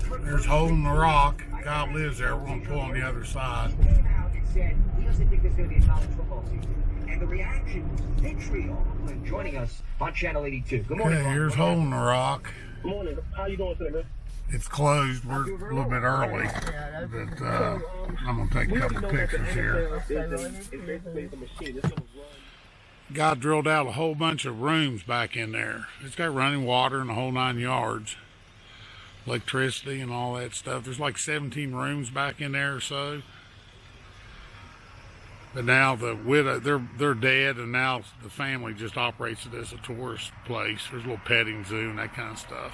There's a hole in the rock. God lives there. We're going to pull on the other side. He doesn't think there's going to be a college football season. And the reaction was vitriol when joining us on Channel 82. Good morning. Okay, here's a hole in the rock. Good morning. How you doing today, man? It's closed. We're a little bit early, but I'm going to take a couple pictures here. God drilled out a whole bunch of rooms back in there. It's got running water and the whole 9 yards. Electricity and all that stuff. There's like 17 rooms back in there or so. But now the widow, they're dead, and now the family just operates it as a tourist place. There's a little petting zoo and that kind of stuff.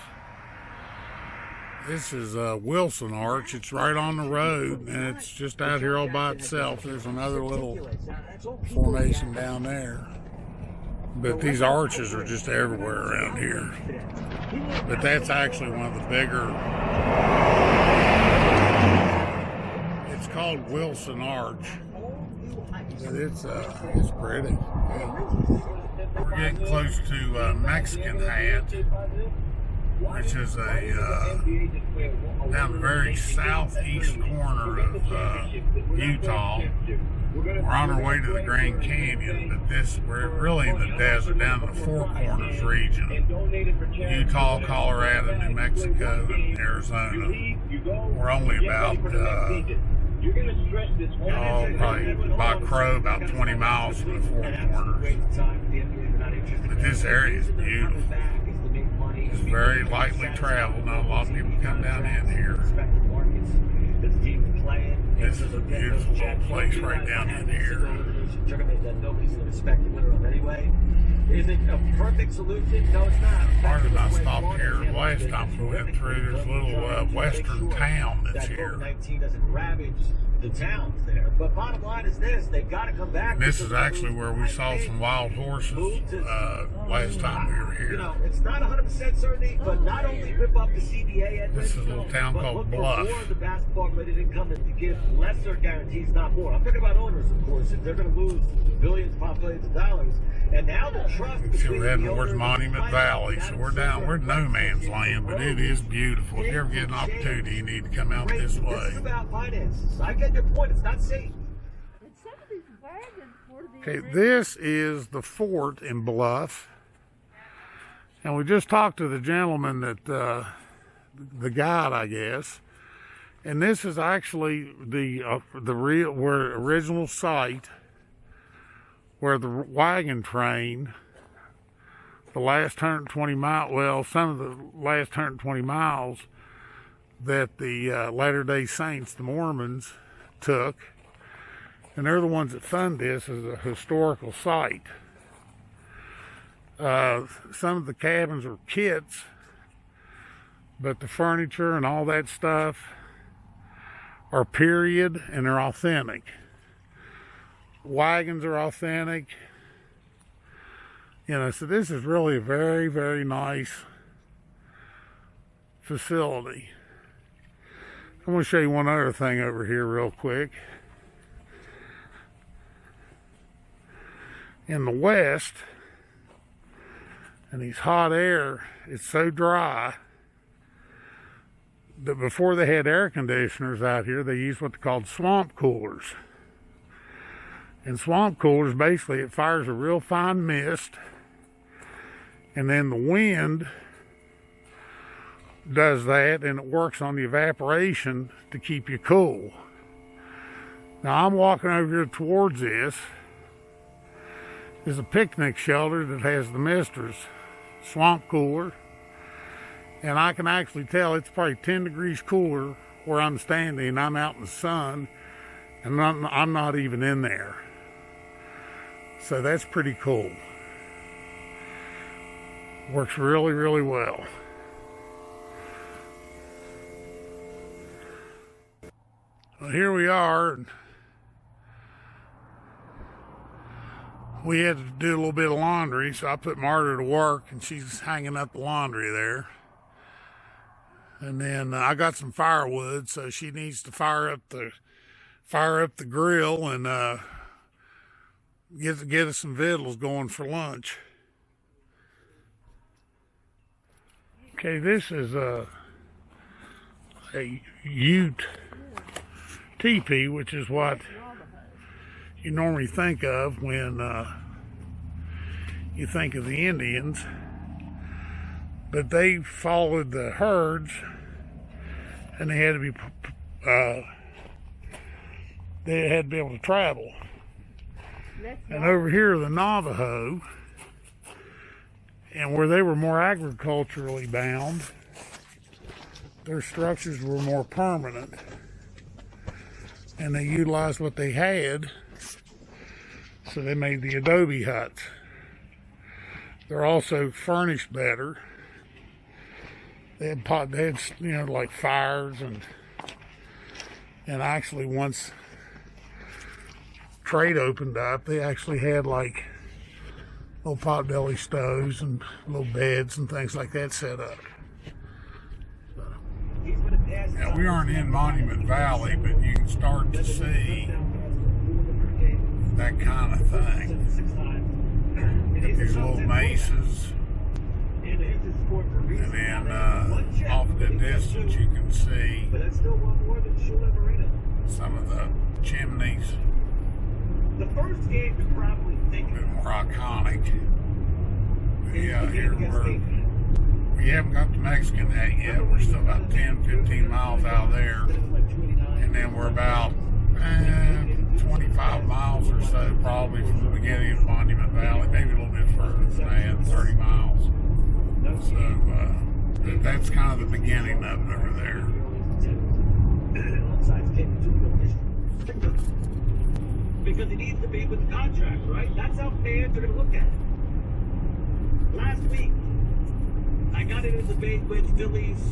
This is Wilson Arch. It's right on the road, and it's just out here all by itself. There's another little formation down there. But these arches are just everywhere around here. But that's actually one of the bigger. It's called Wilson Arch. But it's pretty. We're getting close to Mexican Hat, which is down the very southeast corner of Utah. We're on our way to the Grand Canyon, but we're really in the desert, down in the Four Corners region. Utah, Colorado, New Mexico, and Arizona. We're only about, probably by crow, about 20 miles from the Four Corners. But this area is beautiful. It's very lightly traveled. Not a lot of people come down in here. This is a beautiful little place right down in here. Nobody's going to respect the winner anyway. Is it a perfect solution? No, it's not. Part of I stopped here last time we went through this little western town that's here. COVID-19 doesn't ravage the towns there. But bottom line is this: they've got to come back. And this is actually where we saw some wild horses last time we were here. You know, it's not 100% certainty, but not only rip up the CBA. This is a little town called Bluff. More of the basketball related income and to give lesser guarantees, not more. I'm talking about owners, of course. If they're going to lose billions upon billions of dollars, and now the trust. So we're heading towards Monument Valley, so we're no man's land, but it is beautiful. If you ever get an opportunity, you need to come out this way. This is about finances. I get your point. It's not safe. Okay, this is the fort in Bluff, and we just talked to the gentleman that the guide, I guess, and this is actually the original site where the wagon train, the last 120 miles, well, some of the last 120 miles that the Latter-day Saints, the Mormons, took, and they're the ones that fund this as a historical site. Some of the cabins are kits, but the furniture and all that stuff are period and they're authentic. Wagons are authentic. You know, so this is really a very, very nice facility. I'm going to show you one other thing over here real quick. In the west, and these hot air, it's so dry that before they had air conditioners out here, they used what they called swamp coolers. And swamp coolers, basically, it fires a real fine mist, and then the wind does that, and it works on the evaporation to keep you cool. Now, I'm walking over here towards this. Is a picnic shelter that has the Mister's swamp cooler, and I can actually tell it's probably 10 degrees cooler where I'm standing. I'm out in the sun, and I'm not even in there. So that's pretty cool. Works really, really well. Well, here we are. We had to do a little bit of laundry, so I put Marta to work, and she's hanging up the laundry there. And then I got some firewood, so she needs to fire up the grill and get us some victuals going for lunch. Okay, this is a Ute teepee, which is what you normally think of when you think of the Indians. But they followed the herds, and they had to be able to travel. And over here, the Navajo, and where they were more agriculturally bound, their structures were more permanent, and they utilized what they had, so they made the adobe huts. They're also furnished better. They had like fires, and actually once trade opened up, they actually had like little potbelly stoves and little beds and things like that set up. So, now we aren't in Monument Valley, but you can start to see that kind of thing. Got these little mesas, and then off in the distance you can see some of the chimneys. The first game to probably think a bit more iconic. But yeah, here we haven't got the Mexican Hat yet. We're still about 10-15 miles out there, and then we're about 25 miles or so probably from the beginning of Monument Valley, maybe a little bit further than that, 30 miles. So that's kind of the beginning of it over there. Because it needs to be with the contract, right? That's how fans are going to look at it. Last week, I got in a debate with Phillies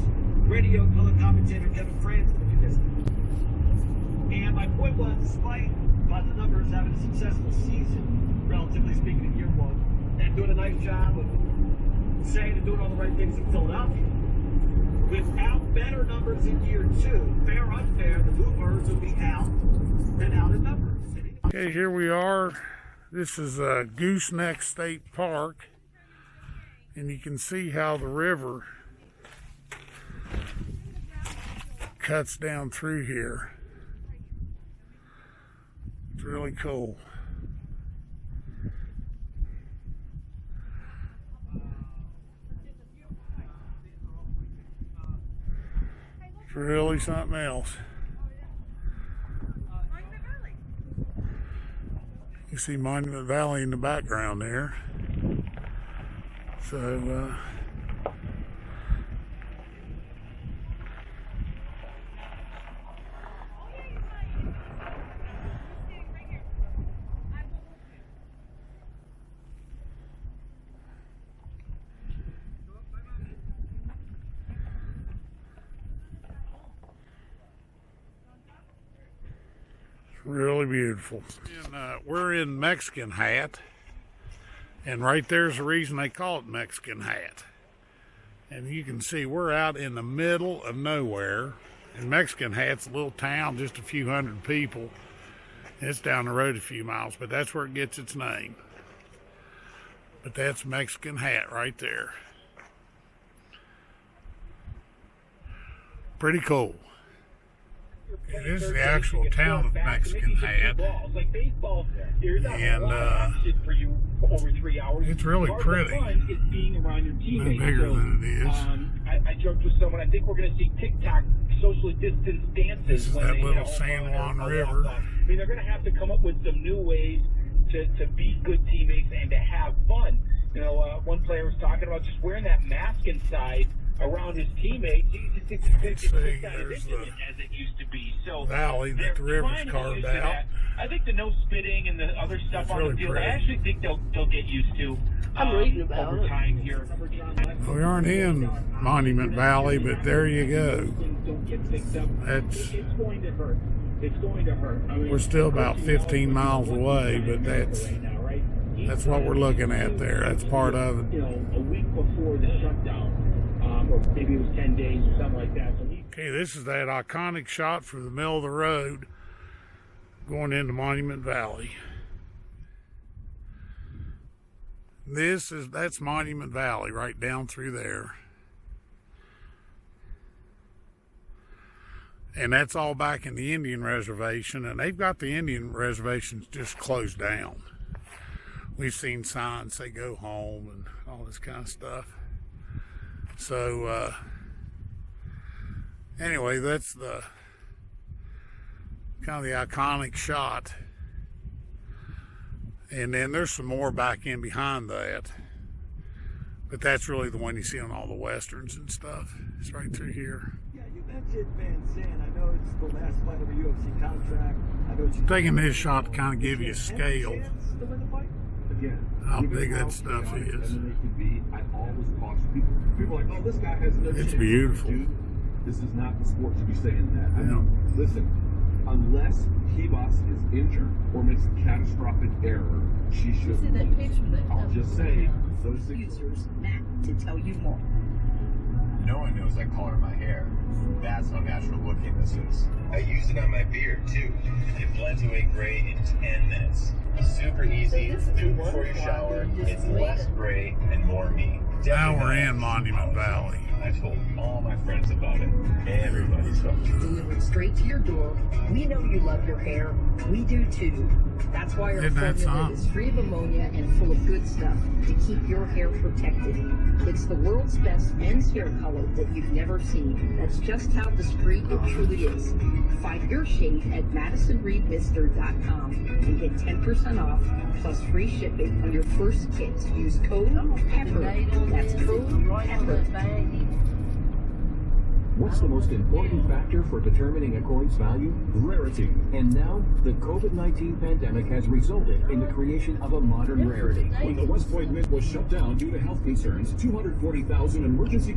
radio color commentator Kevin Francis, if you missed it. And my point was, despite by the numbers having a successful season, relatively speaking, in year one, and doing a nice job of saying and doing all the right things in Philadelphia, without better numbers in year two, fair or unfair, the Bluebirds will be out and out in numbers. Okay, here we are. This is Gooseneck State Park, and you can see how the river cuts down through here. It's really cool. It's really something else. You see Monument Valley in the background there. So, really beautiful. And, we're in Mexican Hat, and right there's the reason they call it Mexican Hat. And you can see we're out in the middle of nowhere. And Mexican Hat's a little town, just a few hundred people. It's down the road a few miles, but that's where it gets its name. But that's Mexican Hat right there. Pretty cool. It is the actual town of Mexican Hat, and it's really pretty. No bigger than it is. I joked with someone, I think we're going to see TikTok socially distanced dances. This is that little San Juan River. I mean, they're going to have to come up with some new ways to be good teammates and to have fun. You know, one player was talking about just wearing that mask inside around his teammates. It's not as intimate as it used to be. So valley that the river's carved out. I think the no spitting and the other stuff it's on really the field, pretty. I actually think they'll get used to over time here. We aren't in Monument Valley, but there you go. Don't get picked up. That's, it's going to hurt. It's going to hurt. I mean, we're still about 15 miles away, but that's what we're looking at there. That's part of it. You know, a week before the shutdown, or maybe it was 10 days or something like that. So okay, this is that iconic shot from the middle of the road going into Monument Valley. That's Monument Valley right down through there. And that's all back in the Indian reservation, and they've got the Indian reservations just closed down. We've seen signs say go home and all this kind of stuff. So anyway, that's the kind of the iconic shot. And then there's some more back in behind that, but that's really the one you see on all the westerns and stuff. It's right through here. Yeah, you mentioned Van Zandt. I know it's the last fight of a UFC contract. I know it's Taking this shot to kind of give you a scale to win the fight. Again, how big that stuff is. I always caution people are like, oh, this guy has no It's chance. beautiful. Dude, this is not the sport to be saying that. I Yeah. mean, listen, unless Kibas is injured or makes a catastrophic error, she should See that lose. picture that I'll just say, those things. users, Matt, to tell you more. No one knows I color my hair. That's how natural looking this is. I use it on my beard too. It blends away gray in 10 minutes. Super easy. Do it before you shower. It's less gray and more me. Now we're in Monument Valley. I told all my friends about it. Everybody's hooked. Delivered straight to your door. We know you love your hair. We do too. That's why our Isn't that formula something? is free of ammonia and full of good stuff to keep your hair protected. It's the world's best men's hair color that you've never seen. That's just how discreet it truly is. Find your shade at MadisonReedMister.com and get 10% off plus free shipping on your first kit. Use code PEPPER. That's code PEPPER. What's the most important factor for determining a coin's value? Rarity. And now, the COVID-19 pandemic has resulted in the creation of a modern rarity. When the West Point Mint was shut down due to health concerns, 240,000 emergency